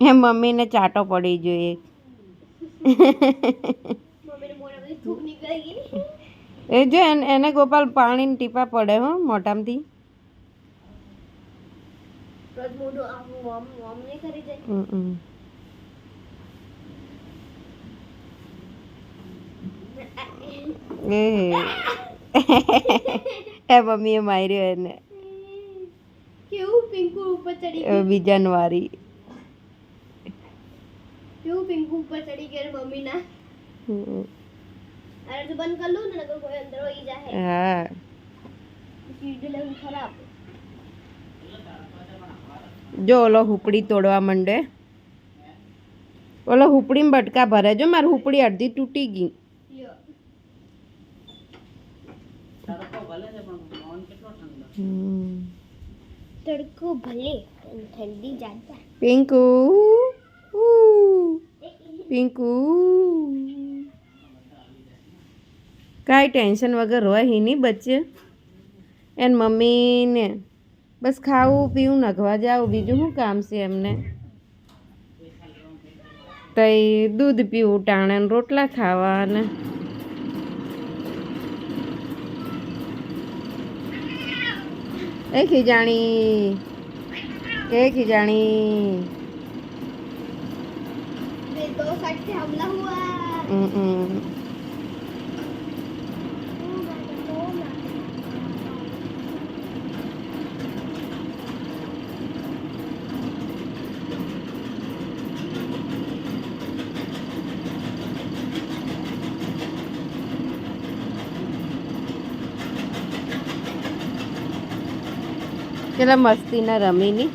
એમ મમ્મીને ચાટો પડી જોઈએ. એ જો એને ગોપાલ પાણીની ટીપા પડે હો મોઢામાંથી. એ મમ્મીએ માર્યો એને. કેવું પિંકુ ઉપર ચડી ગઈ. બીજાન વારી. કેવું પિંકુ ઉપર ચડી ગઈ મમ્મી ના. અરે તો બંધ કર લો ને નકર કોઈ અંદર હોઈ જાય. હા. સીડી લેવું ખરાબ. જો ઓલો હુપડી તોડવા માંડે. ઓલો હુપડીમાં બટકા ભરે. જો મારી હુપડી અડધી તૂટી ગઈ. તડકો ભલે ઠંડી જાતા. પિંકુ પિંકુ કાંઈ ટેન્શન વગર હોય હિની બચ્ચે. એન મમ્મીને બસ ખાવું પીવું નખવા જાવ, બીજું શું કામ છે એમને. તઈ દૂધ પીવું ટાણે રોટલા ખાવા ને એ ખીજાણી दो साइड से हमला हुआ. કેટલા મસ્તી ના રમીની.